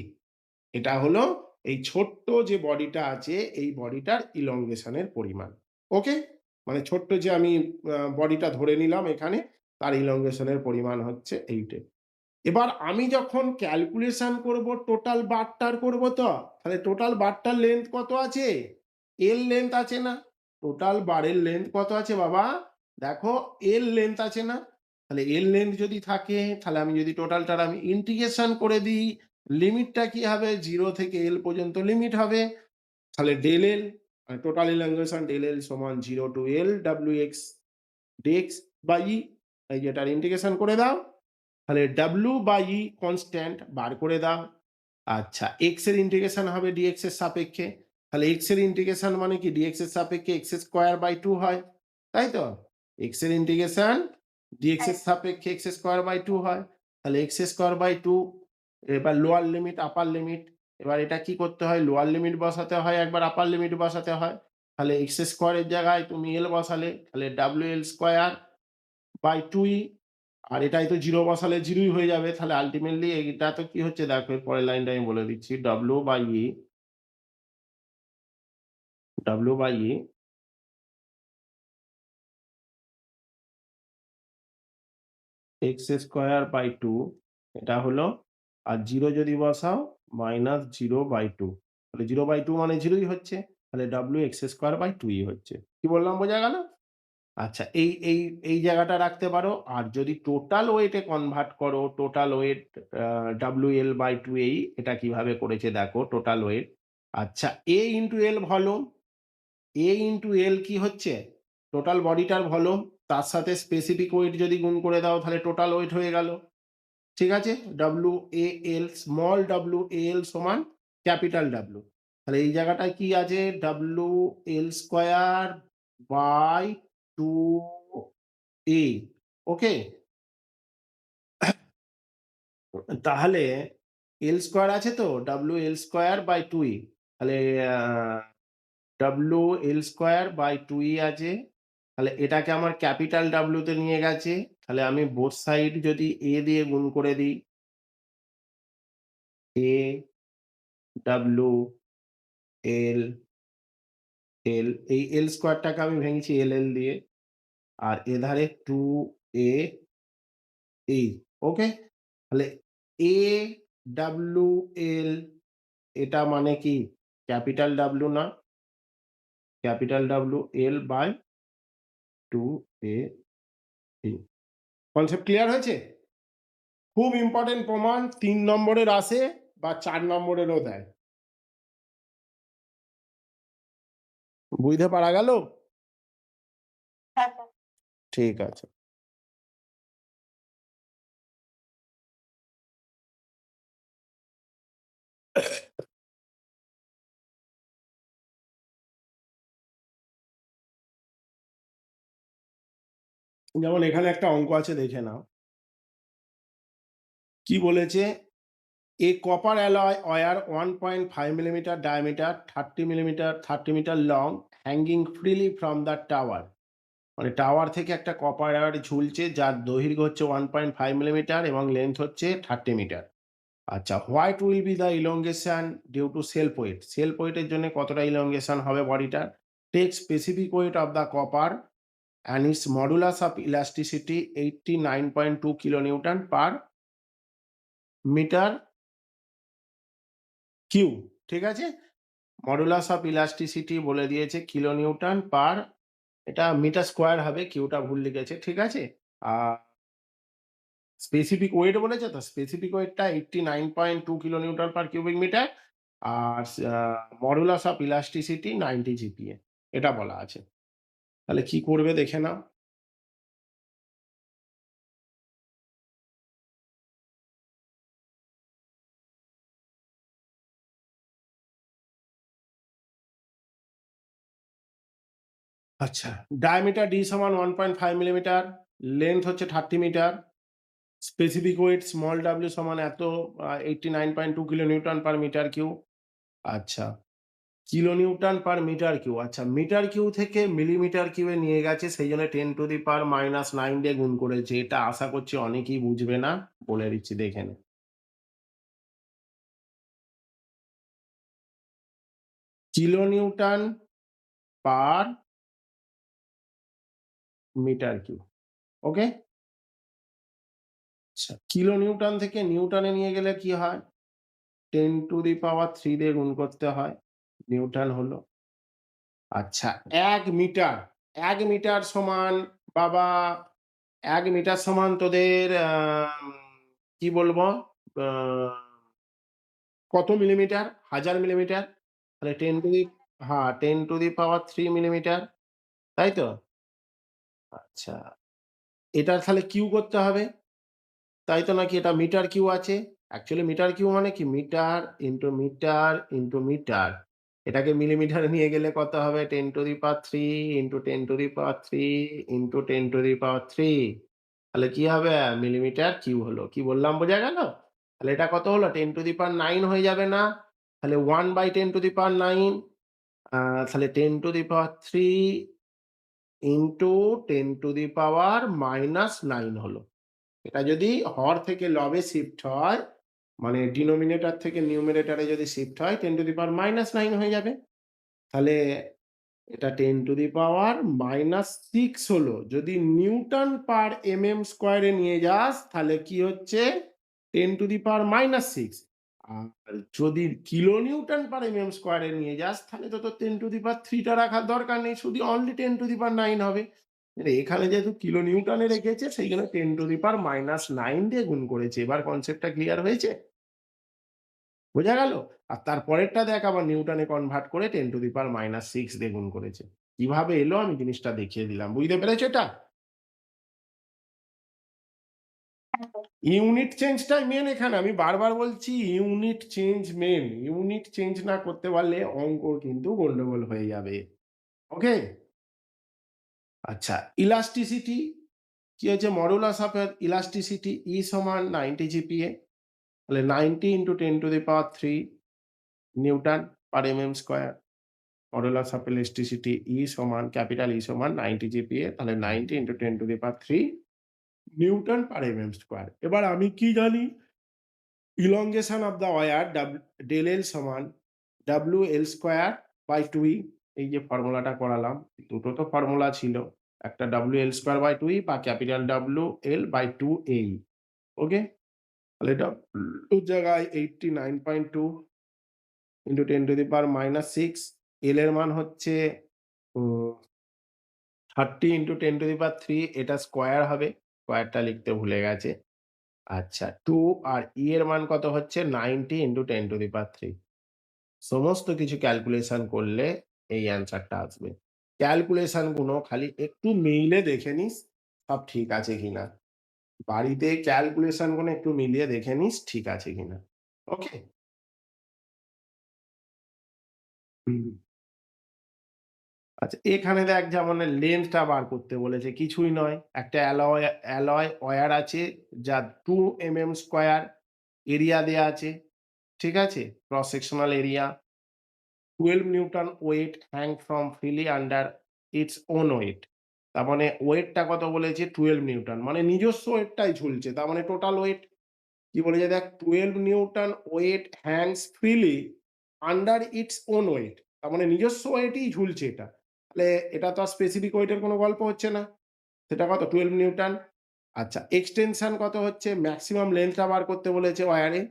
এটা হলো এই ছোট্ট যে বডিটা আছে এই বডিটার ইলংগেশনের পরিমাণ। ওকে, মানে ছোট্ট যে আমি বডিটা ধরে নিলাম এখানে, তার ইলংগেশনের পরিমাণ হচ্ছে এইটা। এবার আমি যখন ক্যালকুলেশন করব টোটাল বারটার করব, তো তাহলে টোটাল বারটার লেন্থ কত আছে? এল লেন্থ আছে না? টোটাল বারের লেন্থ কত আছে বাবা? দেখো এল লেন্থ আছে না? তাহলে এল লেন্থ যদি থাকে, তাহলে আমি যদি টোটালটার আমি ইন্টিগ্রেশন করে দিই, লিমিটটা কি হবে? 0 থেকে এল পর্যন্ত লিমিট হবে। তাহলে del L total elongation del L সমান 0 to L W X dx by E, এই যেটার ইন্টিগ্রেশন করে দাও, তাহলে ডাব্লিউ বাই ই কনস্ট্যান্ট বার করে দাও। আচ্ছা এক্স এর ইন্টিগ্রেশন হবে ডিএক্স এর সাপেক্ষে, তাহলে এক্স এর ইন্টিগ্রেশন মানে কি, ডিএক্স এর সাপেক্ষে এক্স স্কোয়ার বাই 2 হয়, তাই তো? এক্স এর ইন্টিগ্রেশন ডিএক্স এর সাপেক্ষে এক্স স্কোয়ার বাই 2 হয়, তাহলে এক্স স্কোয়ার বাই 2, এবার লোয়ার লিমিট আপার লিমিট, এবার এটা কি করতে হয়? লোয়ার লিমিট বসাতে হয়, একবার আপার লিমিট বসাতে হয়। তাহলে এক্স স্কোয়ারের জায়গায় তুমি এল বসালে, তাহলে ডাব্লিউ এল স্কোয়ার বাই 2ই, আর এটাই তো 0 বসালে 0ই হয়ে যাবে। তাহলে আল্টিমেটলি এইটা তো কি হচ্ছে দেখো, এর পরের লাইনটা আমি বলে দিচ্ছি, W by E, W by E X square by 2, এটা হলো, আর 0 যদি বসাও মাইনাস 0 বাই 2, তাহলে 0 বাই 2 মানে 0ই হচ্ছে, তাহলে ডাব্লিউ এক্স স্কোয়ার বাই 2ই হচ্ছে। কি বললাম, বোঝা গেল? আচ্ছা এই জায়গাটা রাখতে পারো। আর যদি টোটাল ওয়েটে কনভার্ট করো, total weight W L by 2 এই, এটা কিভাবে করেছে দেখো, টোটাল ওয়েট, আচ্ছা A into L volume, A into L কি হচ্ছে? টোটাল বডিটার ভলিউম, তার সাথে স্পেসিফিক ওয়েট যদি গুণ করে দাও তাহলে টোটাল ওয়েট হয়ে গেল। ঠিক আছে, W A L, small W L সমান ক্যাপিটাল ডাব্লিউ, তাহলে এই জায়গাটায় কি আছে? ডাব্লিউ এল স্কোয়ার বাই 2 এ। ওকে, তাহলে এল স্কোয়ার আছে তো, ডাব্লিউ এল স্কোয়ার বাই 2 ই, তাহলে ডাব্লিউ এল স্কোয়ার বাই 2 ই আছে, তাহলে এটাকে আমার ক্যাপিটাল ডাব্লিউ তে নিয়ে গেছে, তাহলে আমি বোথ সাইড যদি এ দিয়ে গুণ করে দিই, এ ডাব্লিউ এল এল, এই এল স্কোয়ারটাকে আমি ভেঙেছি এল এল দিয়ে, আর এধারে 2 এ এই। ওকে, তাহলে এ ডাব্লিউ এল, এটা মানে কি ক্যাপিটাল ডাব্লিউ না, capital W L by 2 A E. Concept clear হয়েছে? খুব ইম্পর্টেন্ট প্রমাণ, 3 নম্বরের আসে বা 4 নম্বরেরও দেয়। বুঝতে পারা গেল? ঠিক আছে। যেমন এখানে একটা অঙ্ক আছে, দেখে নাও কি বলেছে। A copper alloy wire 1.5 millimeter diameter, 30 meter long, hanging freely from the tower. মানে টাওয়ার থেকে একটা কপার ওয়্যার ঝুলছে যার দৈর্ঘ্য হচ্ছে 1.5 মিলিমিটার এবং লেন্থ হচ্ছে 30 মিটার। আচ্ছা, what will be the elongation due to self weight? Self ওয়েটের জন্য কতটা ইলংগেশন হবে বডিটার? Take specific weight of the copper and its modulus of elasticity 89.2 kilonewton per metre cu. ঠিক আছে? মডুলাস অফ ইলাস্টিসিটি বলে দিয়েছে কিলোনিউটন পার, এটা মিটার স্কোয়ার হবে, কিউটা ভুল লিখেছে। ঠিক আছে? আর স্পেসিফিক ওয়েট বলেছে তো, স্পেসিফিক ওয়েটটা 89.2 কিলোনিউটন পার কিউবিক মিটার আর মডুলাস অফ ইলাস্টিসিটি 90 জিপিএ, এটা বলা আছে। তাহলে কি করবে দেখে নাও। আচ্ছা, ডায়ামিটার ডি সমান 1.5 মিলিমিটার, লেন্থ হচ্ছে 30 meter, specific weight small W সমান এত 89.2 কিলোনিউটন পার মিটার কিউ। আচ্ছা, কিলোনিউটন পার মিটার কিউ। আচ্ছা, মিটার কিউ থেকে মিলিমিটার কিউয়ে নিয়ে গেছে, সেই জন্য 10⁻⁹ দিয়ে গুণ করেছে। এটা আশা করছি অনেকেই বুঝবে না, বলে দিচ্ছি দেখে নে। Kilonewton per metre cu. Okay? আচ্ছা, কিলোনিউটন থেকে নিউটনে নিয়ে গেলে কি হয়? 10⁻³ দিয়ে গুণ করতে হয়। নিউটন হলো। আচ্ছা, ১ মিটার, ১ মিটার সমান বাবা, ১ মিটার সমান তোদের কি বলবো? আ কত মিলিমিটার? 1000 মিলিমিটার। তাহলে 10 টু দি, হ্যাঁ, 10⁻³ মিলিমিটার। তাই তো? আচ্ছা, এটার তাহলে কিউ করতে হবে। তাই তো, নাকি এটা মিটার কিউ আছে? অ্যাকচুয়ালি মিটার কিউ মানে কি? Meter into meter into meter. এটাকে মিলিমিটারে নিয়ে গেলে কত হবে? 10⁻³ ইনটু 10⁻³ ইনটু 10⁻³। তাহলে কি হবে? মিলিমিটার কিউ হলো। কি বললাম বোঝা গেল? তাহলে এটা কত হলো? 10⁹ হয়ে যাবে না? তাহলে 1/10⁹ তাহলে 10⁻³ ইনটু 10⁻⁻৯ হলো। এটা যদি হর থেকে লবে শিফট হয়, মানে ডিনোমিনেটর থেকে নিউমারেটরে যদি শিফট হয় 10⁻⁻৯ হয়ে যাবে। তাহলে এটা 10⁻⁻6 হলো। যদি নিউটন পার এমএম স্কয়ারে নিয়ে যাস তাহলে কি হচ্ছে? 10⁻⁻6। আর যদি কিলো নিউটন পার এমএম স্কয়ারে নিয়ে যাস তাহলে তো তোর 10⁻³ টা রাখার দরকার নেই, শুধু অনলি 10⁻৯ হবে। এখানে যেহেতু কিলো নিউটনে রেখেছে সেই জন্য 10⁻⁹ দিয়ে গুণ করেছে। এবার কনসেপ্টটা ক্লিয়ার হয়েছে? বোঝা গেল? আর তার পরেরটা দেখ, আবার নিউটনে কনভার্ট করে 10⁻⁻6 দিয়ে গুণ করেছে। কিভাবে এলো আমি জিনিসটা দেখিয়ে দিলাম। বুঝতে পেরেছো এটা? ইউনিট চেঞ্জটাই মেন এখানে। আমি বারবার বলছি ইউনিট চেঞ্জ মেন। ইউনিট চেঞ্জ না করতে পারলে অঙ্ক কিন্তু গন্ডগোল হয়ে যাবে। ওকে? আচ্ছা, ইলাস্টিসিটি কি হচ্ছে? মডুলাস অফ ইলাস্টিসিটি ই সমান 90 জিপিএ। তাহলে 90 into 10⁻³ newton per mm square. Modulus of elasticity E সমান, ক্যাপিটাল ই সমান 90 জিপিএ। তাহলে 90 into 10⁻³ newton per mm square. এবার আমি কি জানি? Elongation of the wire del L সমান ডাব্লিউ এল স্কয়ার বাই 2ই। এই যে ফর্মুলাটা করালাম, দুটো তো ফর্মুলা ছিল। একটা ডাব্লিউ এল স্কয়ার বাই 2ই বা ক্যাপিটাল ডাব্লিউ এল বাই 2এই। ওকে? তাহলে ডাব্লিউ জায়গায় 89.2 ইনটু 10⁻⁻6। এল এর মান হচ্ছে 30 ইনটু 10⁻³ এটা স্কয়ার হবে। স্কয়ারটা লিখতে ভুলে গেছে। আচ্ছা, 2 আর ই এর মান কত হচ্ছে? 90 ইনটু 10⁻³ সমস্ত কিছু ক্যালকুলেশন করলে এই অ্যান্সারটা আসবে। ক্যালকুলেশন গুলো খালি একটু মেইলে দেখে নিস সব ঠিক আছে কিনা। বাড়িতে ক্যালকুলেশন গুলো একটু মিলিয়ে দেখে নিস ঠিক আছে কিনা। ওকে? হুম। আচ্ছা, এখানে দেখ যেমন লেন্থটা বার করতে বলেছে, কিছুই নয়। একটা অ্যালয় ওয়্যার আছে যার 2 mm স্কয়ার। এরিয়া দেয়া আছে, ঠিক আছে? Cross sectional area 12 newton weight hang from freely under its own weight. তার মানে ওয়েটটা কত বলেছে 12 নিউটন মানে নিজস্ব ওয়েটটাই ঝুলছে। তার মানে টোটাল ওয়েট কি বলেছে দেখ 12 newton weight hangs freely under its own weight. তার মানে নিজস্ব ওয়েটই ঝুলছে এটা। তাহলে এটা তো আর স্পেসিফিক ওয়েটের কোনো গল্প হচ্ছে না। সেটা কত 12 নিউটন। আচ্ছা এক্সটেনশন কত হচ্ছে ম্যাক্সিমাম লেন্থটা বার করতে বলেছে ওয়্যারে।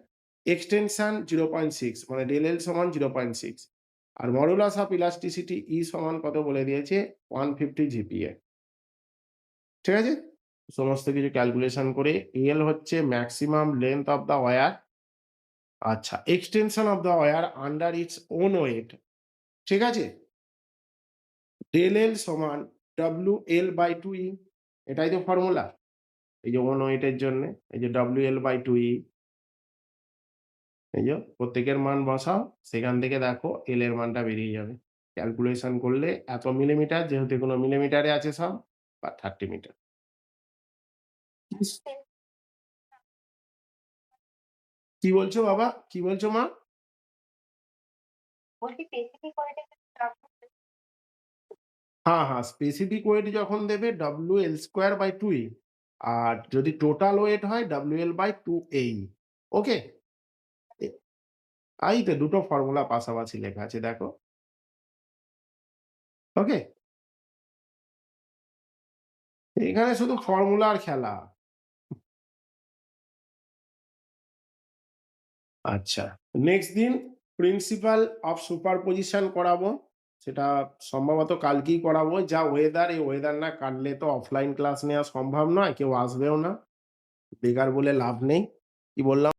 এক্সটেনশন 0.6 মানে ডেল এল সমান 0.6 আর মডুলাস অফ ইলাস্টিসিটি ই সমান কত বলে দিয়েছে 150 জিপিএ। ঠিক আছে? সমস্ত কিছু ক্যালকুলেশন করে এল হচ্ছে maximum length of the wire. আচ্ছা extension of the wire under its own weight. ঠিক আছে? ডেল এল সমান ডব্লিউ এল বাই 2 ই। এটাই তো ফর্মুলা। এই যে ওন ওয়েটের জন্যে এই যে ডব্লিউ এল বাই 2 ই। এই যে প্রত্যেকের মান বসাও সেখান থেকে দেখো এল এর মানটা বেরিয়ে যাবে। ক্যালকুলেশন করলে এত মিলিমিটার যেহেতু এগুলো মিলিমিটারে আছে সব বা 30 মিটার। কি বলছো বাবা? কি বলছো মা? হ্যাঁ, হ্যাঁ, স্পেসিফিক ওয়েট যখন দেবে WL স্কয়ার বাই 2E আর যদি টোটাল ওয়েট হয় WL বাই 2AE ওকে? এ এই তো দুটো ফর্মুলা পাশাপাশি লেখা আছে দেখো। ওকে? এখানে শুধু ফর্মুলার খেলা। আচ্ছা, নেক্সট দিন প্রিন্সিপাল অফ সুপারপজিশন করাবো। সেটা সম্ভবত কালকেই করাবো। যা ওয়েদার এই ওয়েদার না কাটলে তো অফলাইন ক্লাস নেওয়া সম্ভব নয়। কেউ আসবেও না। বেকার বলে লাভ নেই। কি বললাম?